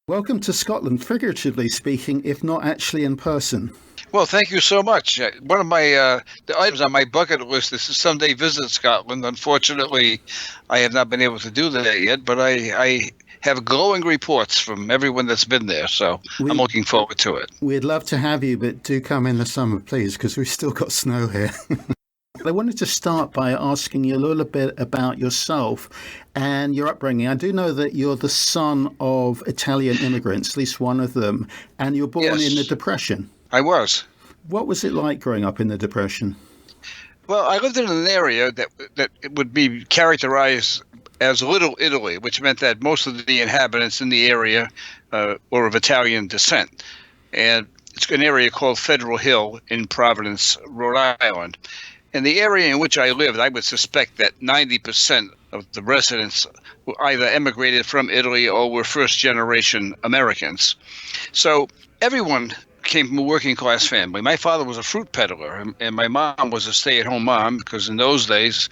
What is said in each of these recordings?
Welcome to Scotland, figuratively speaking, if not actually in person. Well, thank you so much. One of my the items on my bucket list is to someday visit Scotland. Unfortunately, I have not been able to do that yet, but I have glowing reports from everyone that's been there, so I'm looking forward to it. We'd love to have you, but do come in the summer, please, because we've still got snow here. I wanted to start by asking you a little bit about yourself and your upbringing. I do know that you're the son of Italian immigrants, at least one of them, and you were born in the Depression. I was. What was it like growing up in the Depression? Well, I lived in an area that would be characterized as Little Italy, which meant that most of the inhabitants in the area were of Italian descent. And it's an area called Federal Hill in Providence, Rhode Island. In the area in which I lived, I would suspect that 90% of the residents were either emigrated from Italy or were first-generation Americans. So everyone came from a working-class family. My father was a fruit peddler, and my mom was a stay-at-home mom because in those days,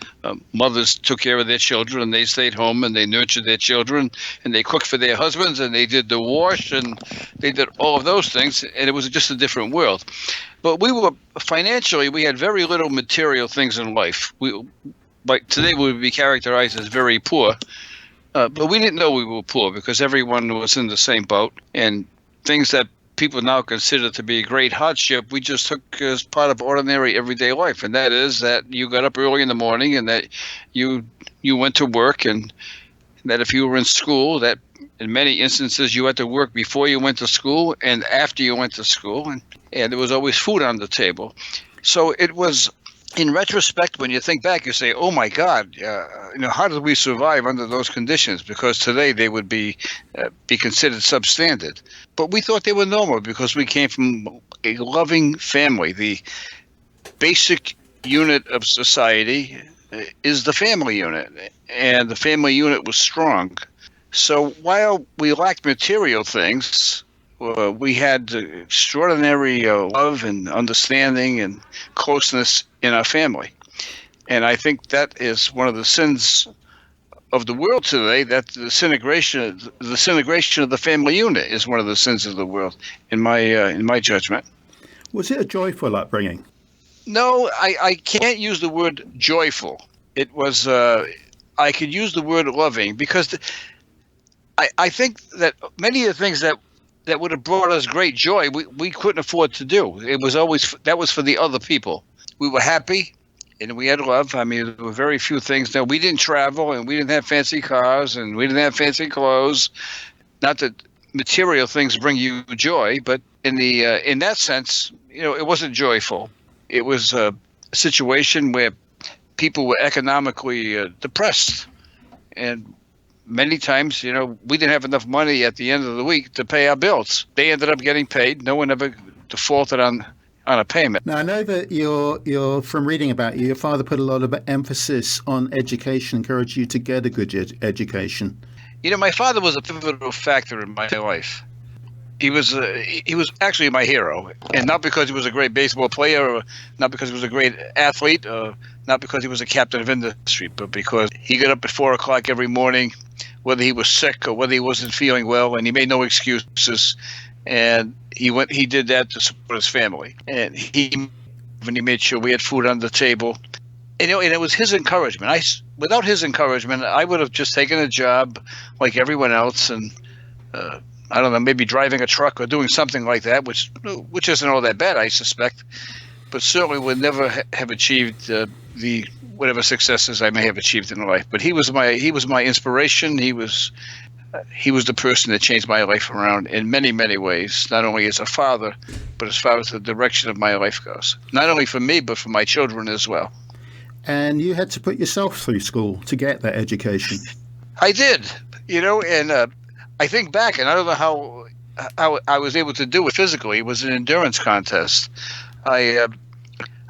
mothers took care of their children, and they stayed home, and they nurtured their children, and they cooked for their husbands, and they did the wash, and they did all of those things, and it was just a different world. But financially, we had very little material things in life. Like today, we would be characterized as very poor, but we didn't know we were poor because everyone was in the same boat, and things that people now consider to be a great hardship, we just took as part of ordinary everyday life. And that is that you got up early in the morning and that you went to work, and that if you were in school, that in many instances you had to work before you went to school and after you went to school. And there was always food on the table. So it was, in retrospect, when you think back, you say, oh, my God, how did we survive under those conditions? Because today they would be considered substandard. But we thought they were normal because we came from a loving family. The basic unit of society is the family unit, and the family unit was strong. So while we lacked material things, we had extraordinary love and understanding and closeness in our family. And I think that is one of the sins of the world today, that the disintegration of the family unit is one of the sins of the world, in my judgment. Was it a joyful upbringing? No, I can't use the word joyful. It was, I could use the word loving, because I think that many of the things that would have brought us great joy, we couldn't afford to do. It was always, that was for the other people. We were happy and we had love. I mean, there were very few things. Now, we didn't travel and we didn't have fancy cars and we didn't have fancy clothes. Not that material things bring you joy, but in that sense, it wasn't joyful. It was a situation where people were economically depressed. And many times, we didn't have enough money at the end of the week to pay our bills. They ended up getting paid. No one ever defaulted on a payment. Now, I know that you're from reading about you, your father put a lot of emphasis on education, encouraged you to get a good education. My father was a pivotal factor in my life. He was actually my hero, and not because he was a great baseball player, or not because he was a great athlete, or not because he was a captain of industry, but because he got up at 4 o'clock every morning, whether he was sick or whether he wasn't feeling well, and he made no excuses. And he did that to support his family. And he made sure we had food on the table. And it was his encouragement. Without his encouragement, I would have just taken a job like everyone else, and I don't know, maybe driving a truck or doing something like that, which isn't all that bad, I suspect, but certainly would never have achieved the whatever successes I may have achieved in life. But he was my inspiration. He was the person that changed my life around in many, many ways, not only as a father, but as far as the direction of my life goes. Not only for me, but for my children as well. And you had to put yourself through school to get that education. I did, and I think back, and I don't know how I was able to do it physically. It was an endurance contest. I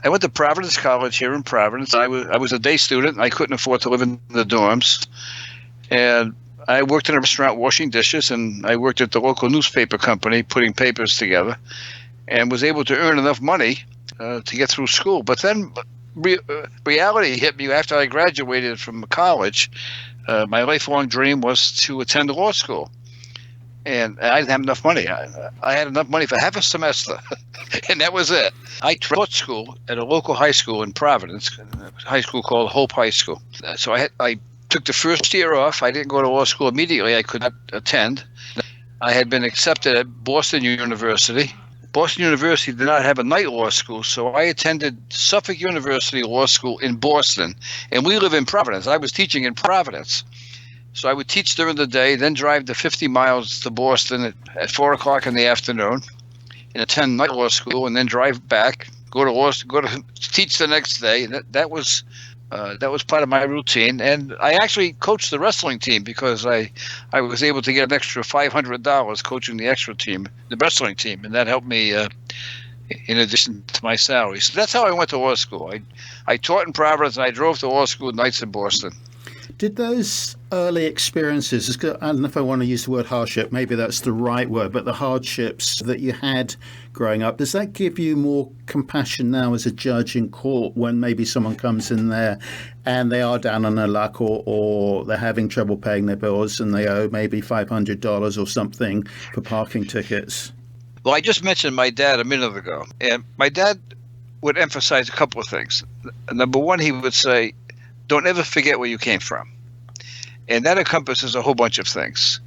went to Providence College here in Providence. I was a day student. I couldn't afford to live in the dorms, and I worked in a restaurant washing dishes, and I worked at the local newspaper company putting papers together, and was able to earn enough money to get through school. But then reality hit me after I graduated from college. My lifelong dream was to attend law school. And I didn't have enough money. I had enough money for half a semester, and that was it. I taught school at a local high school in Providence, a high school called Hope High School. So I took the first year off. I didn't go to law school immediately. I could not attend. I had been accepted at Boston University. Boston University did not have a night law school, so I attended Suffolk University Law School in Boston, and we live in Providence. I was teaching in Providence. So I would teach during the day, then drive the 50 miles to Boston at 4 o'clock in the afternoon and attend night law school, and then drive back, go to teach the next day. That was part of my routine. And I actually coached the wrestling team because I was able to get an extra $500 coaching the extra team, the wrestling team, and that helped me in addition to my salary. So that's how I went to law school. I taught in Providence, and I drove to law school nights in Boston. Did those early experiences, I don't know if I want to use the word hardship, maybe that's the right word, but the hardships that you had growing up, does that give you more compassion now as a judge in court when maybe someone comes in there and they are down on their luck or they're having trouble paying their bills and they owe maybe $500 or something for parking tickets? Well, I just mentioned my dad a minute ago, and my dad would emphasize a couple of things. Number one, he would say, don't ever forget where you came from. And that encompasses a whole bunch of things.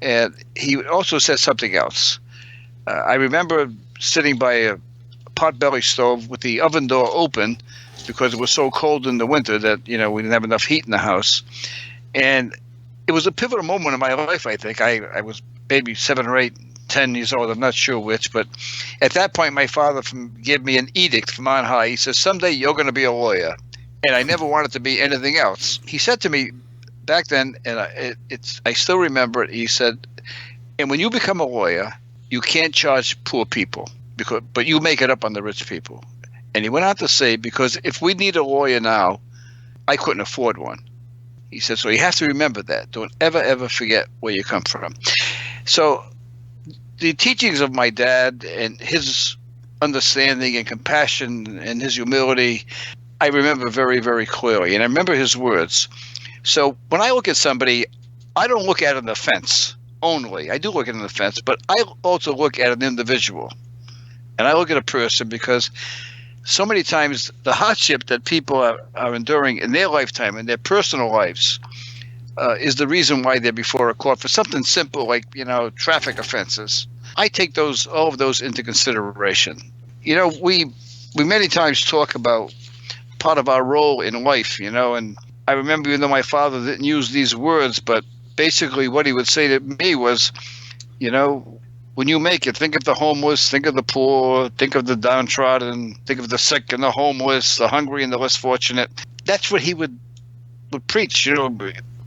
And he also said something else. I remember sitting by a potbelly stove with the oven door open because it was so cold in the winter that, we didn't have enough heat in the house. And it was a pivotal moment in my life, I think. I was maybe 7 or 8, 10 years old. I'm not sure which. But at that point, my father gave me an edict from on high. He says, someday you're going to be a lawyer. And I never wanted to be anything else. He said to me back then, and I still remember it, he said, and when you become a lawyer, you can't charge poor people, but you make it up on the rich people. And he went on to say, because if we need a lawyer now, I couldn't afford one. He said, so you have to remember that. Don't ever forget where you come from. So the teachings of my dad and his understanding and compassion and his humility, I remember very, very clearly. And I remember his words. So when I look at somebody, I don't look at an offense only. I do look at an offense, but I also look at an individual. And I look at a person because so many times the hardship that people are enduring in their lifetime, in their personal lives, is the reason why they're before a court for something simple like, traffic offenses. I take all of those into consideration. We many times talk about part of our role in life, and I remember, even though my father didn't use these words, but basically what he would say to me was, when you make it, think of the homeless, think of the poor, think of the downtrodden, think of the sick and the homeless, the hungry and the less fortunate. That's what he would preach,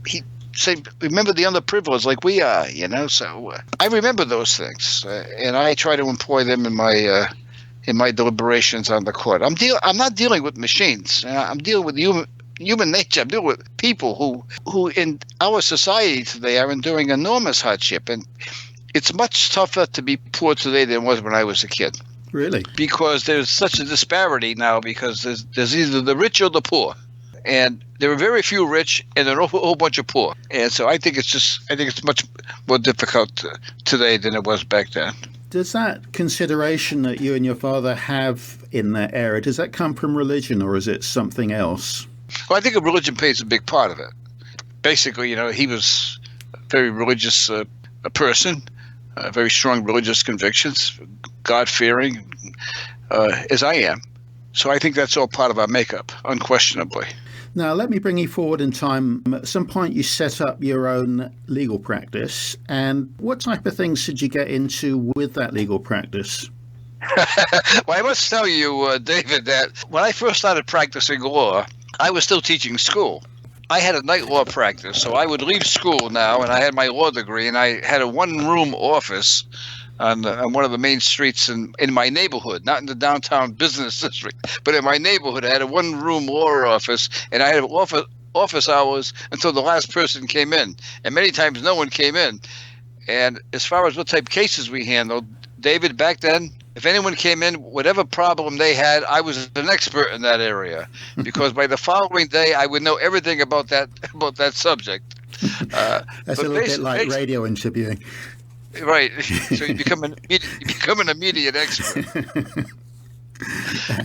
He'd say, remember the underprivileged like we are, So I remember those things, and I try to employ them in my deliberations on the court. I'm not dealing with machines. I'm dealing with human nature. I'm dealing with people who in our society today are enduring enormous hardship. And it's much tougher to be poor today than it was when I was a kid. Really? Because there's such a disparity now because there's either the rich or the poor. And there are very few rich and a whole bunch of poor. And so I think it's much more difficult today than it was back then. Does that consideration that you and your father have in that area, does that come from religion or is it something else? Well, I think religion plays a big part of it. Basically, he was a very religious a person, very strong religious convictions, God-fearing, as I am. So I think that's all part of our makeup, unquestionably. Now, let me bring you forward in time. At some point, you set up your own legal practice. And what type of things did you get into with that legal practice? Well, I must tell you, David, that when I first started practicing law, I was still teaching school. I had a night law practice, so I would leave school now, and I had my law degree, and I had a one-room office on one of the main streets in my neighborhood, not in the downtown business district, but in my neighborhood. I had a one-room law office, and I had office hours until the last person came in, and many times no one came in. And as far as what type of cases we handled, David, back then, if anyone came in, whatever problem they had, I was an expert in that area, because by the following day, I would know everything about that subject. That's a little bit like radio interviewing. Right. So you become an immediate expert.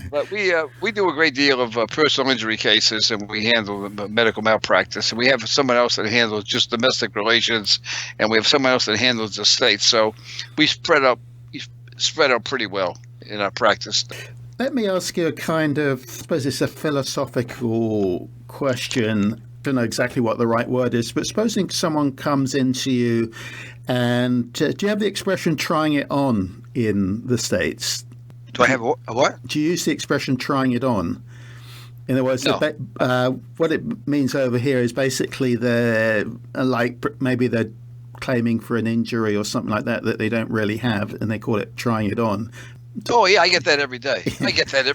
But we do a great deal of personal injury cases, and we handle medical malpractice. And we have someone else that handles just domestic relations, and we have someone else that handles the state. So we spread out pretty well in our practice. Let me ask you a kind of, I suppose it's a philosophical question. I don't know exactly what the right word is, but supposing someone comes into you and do you have the expression trying it on in the States? Do I have a what? Do you use the expression trying it on? In other words, No. What it means over here is basically they're maybe they're claiming for an injury or something like that they don't really have, and they call it trying it on. Oh yeah, I get that every day. I know you get that.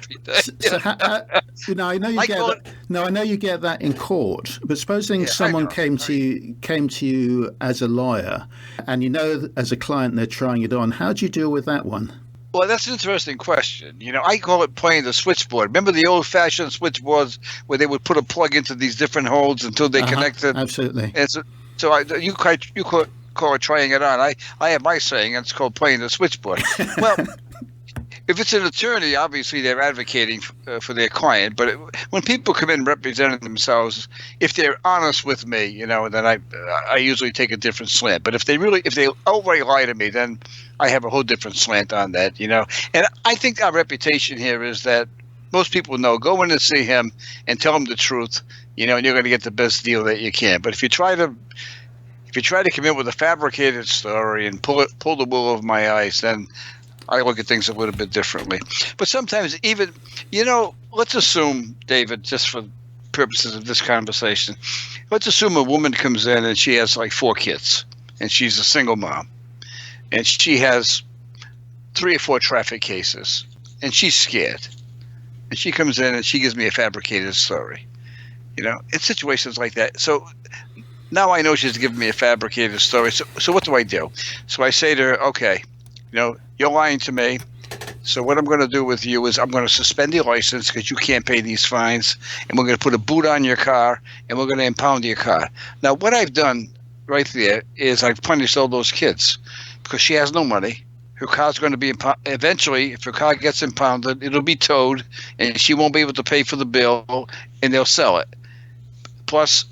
No, I know you get that in court. But supposing someone came to you as a lawyer, and as a client they're trying it on. How do you deal with that one? Well, that's an interesting question. I call it playing the switchboard. Remember the old-fashioned switchboards where they would put a plug into these different holes until they connected? Absolutely. And so you call it trying it on. I have my saying, and it's called playing the switchboard. Well, if it's an attorney, obviously they're advocating for their client. But when people come in representing themselves, if they're honest with me, then I usually take a different slant. But if they outright lie to me, then I have a whole different slant on that, And I think our reputation here is that most people know, go in and see him and tell him the truth, and you're going to get the best deal that you can. But if you try to come in with a fabricated story and pull the wool over my eyes, then I look at things a little bit differently. But sometimes even, let's assume, David, just for purposes of this conversation, let's assume a woman comes in and she has like 4 kids and she's a single mom and she has 3 or 4 traffic cases and she's scared. And she comes in and she gives me a fabricated story, in situations like that. So now I know she's giving me a fabricated story. So what do I do? So I say to her, okay, you're lying to me. So what I'm going to do with you is I'm going to suspend your license because you can't pay these fines. And we're going to put a boot on your car and we're going to impound your car. Now, what I've done right there is I've punished all those kids because she has no money. Her car's going to be eventually, if her car gets impounded, it'll be towed and she won't be able to pay for the bill and they'll sell it. Plus,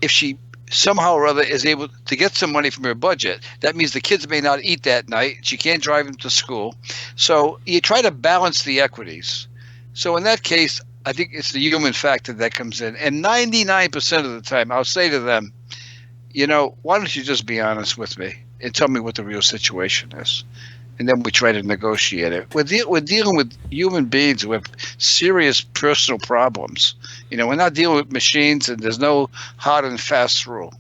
if she somehow or other is able to get some money from her budget, that means the kids may not eat that night. She can't drive them to school. So you try to balance the equities. So in that case, I think it's the human factor that comes in. And 99% of the time, I'll say to them, why don't you just be honest with me and tell me what the real situation is? And then we try to negotiate it. We're dealing with human beings who have serious personal problems. We're not dealing with machines, and there's no hard and fast rule.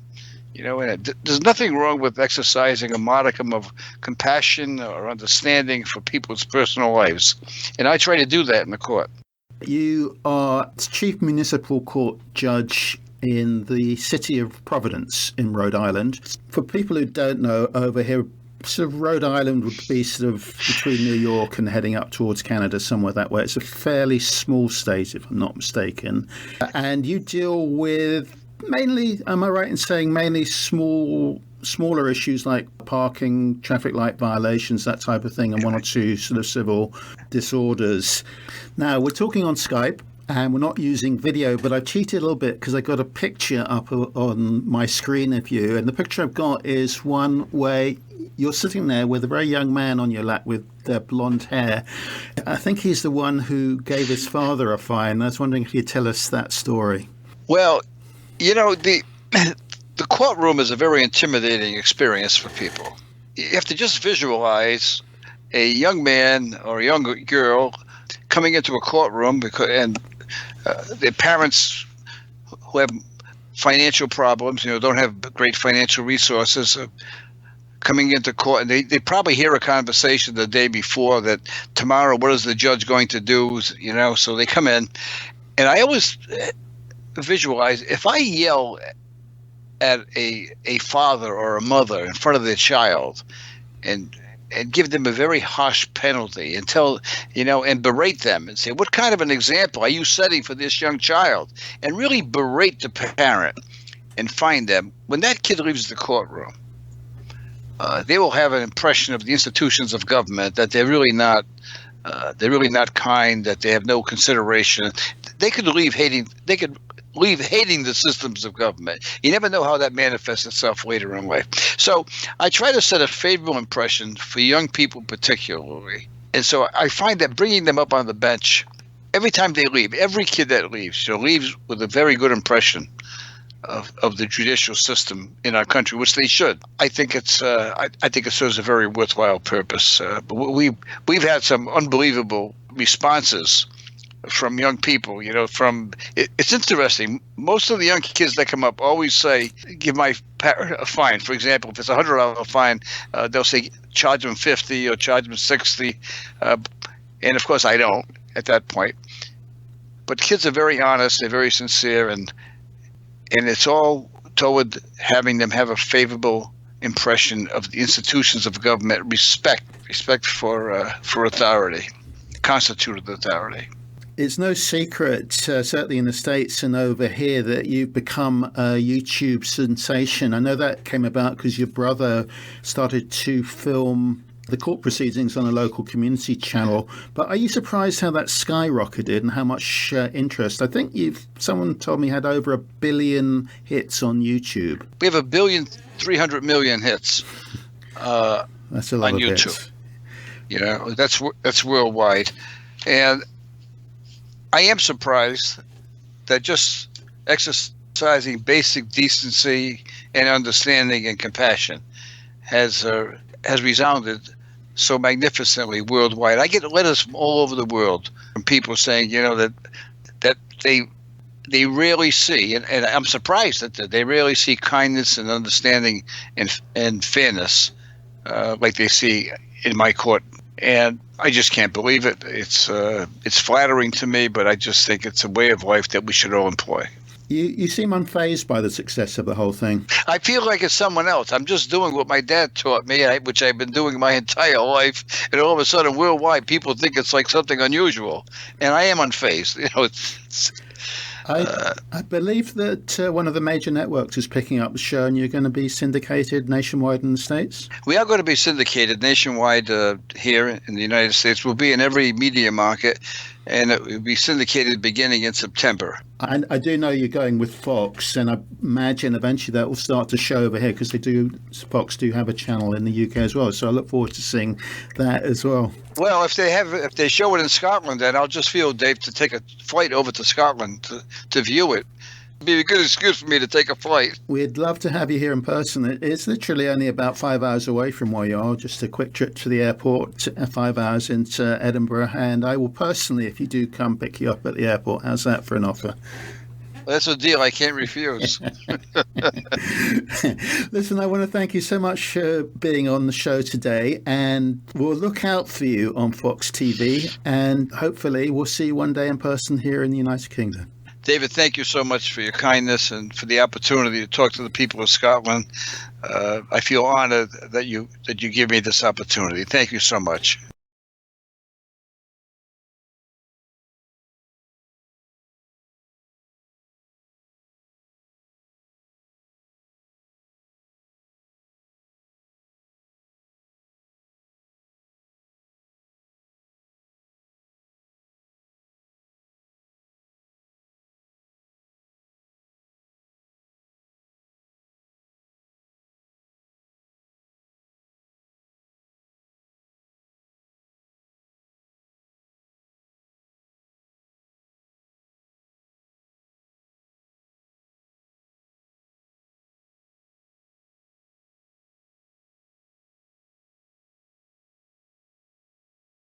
And there's nothing wrong with exercising a modicum of compassion or understanding for people's personal lives. And I try to do that in the court. You are Chief Municipal Court Judge in the city of Providence in Rhode Island. For people who don't know, over here, sort of Rhode Island would be sort of between New York and heading up towards Canada, somewhere that way. It's a fairly small state, if I'm not mistaken. And you deal with mainly, am I right in saying mainly smaller issues like parking, traffic light violations, that type of thing, and 1 or 2 sort of civil disorders. Now, we're talking on Skype. And we're not using video, but I cheated a little bit because I got a picture up on my screen of you. And the picture I've got is one where you're sitting there with a very young man on your lap with blonde hair. I think he's the one who gave his father a fine. I was wondering if you'd tell us that story. Well, the courtroom is a very intimidating experience for people. You have to just visualize a young man or a young girl coming into a courtroom and their parents who have financial problems, don't have great financial resources, coming into court, and they probably hear a conversation the day before that tomorrow, what is the judge going to do? So they come in, and I always visualize if I yell at a father or a mother in front of their child and give them a very harsh penalty and and berate them and say, what kind of an example are you setting for this young child? And really berate the parent and find them. When that kid leaves the courtroom, they will have an impression of the institutions of government that they're really not kind, that they have no consideration. They could leave hating. They could leave hating the systems of government. You never know how that manifests itself later in life. So I try to set a favorable impression for young people particularly. And so I find that bringing them up on the bench, every time they leave, every kid that leaves, leaves with a very good impression of the judicial system in our country, which they should. I think it's I think it serves a very worthwhile purpose. But we've had some unbelievable responses from young people. It's interesting. Most of the young kids that come up always say, "Give my parent a fine." For example, if it's $100 fine, they'll say, "Charge them 50 or charge them 60," and of course I don't at that point. But kids are very honest. They're very sincere, and it's all toward having them have a favorable impression of the institutions of government, respect for authority, constituted authority. It's no secret, certainly in the States and over here, that you've become a YouTube sensation. I know that came about because your brother started to film the court proceedings on a local community channel. But are you surprised how that skyrocketed and how much interest? I think someone told me had over 1 billion hits on YouTube. We have 1,300,000,000 hits. That's a lot on of YouTube. Hits. That's worldwide, and I am surprised that just exercising basic decency and understanding and compassion has resounded so magnificently worldwide. I get letters from all over the world from people saying, that they rarely see, and I'm surprised that they rarely see kindness and understanding and fairness like they see in my court. And I just can't believe it. It's flattering to me, but I just think it's a way of life that we should all employ. You seem unfazed by the success of the whole thing. I feel like it's someone else. I'm just doing what my dad taught me, which I've been doing my entire life. And all of a sudden, worldwide, people think it's like something unusual. And I am unfazed. I believe that one of the major networks is picking up the show, and you're going to be syndicated nationwide in the States? We are going to be syndicated nationwide here in the United States. We'll be in every media market, and it will be syndicated beginning in September. I do know you're going with Fox, and I imagine eventually that will start to show over here because Fox do have a channel in the UK as well. So I look forward to seeing that as well. Well, if they show it in Scotland, then I'll just feel, Dave, to take a flight over to Scotland to view it. It'd be a good excuse for me to take a flight. We'd love to have you here in person. It's literally only about 5 hours away from where you are, just a quick trip to the airport, 5 hours into Edinburgh. And I will personally, if you do come, pick you up at the airport. How's that for an offer? That's a deal I can't refuse. Listen, I want to thank you so much for being on the show today, and we'll look out for you on Fox TV, and hopefully we'll see you one day in person here in the United Kingdom. David, thank you so much for your kindness and for the opportunity to talk to the people of Scotland. I feel honored that you give me this opportunity. Thank you so much.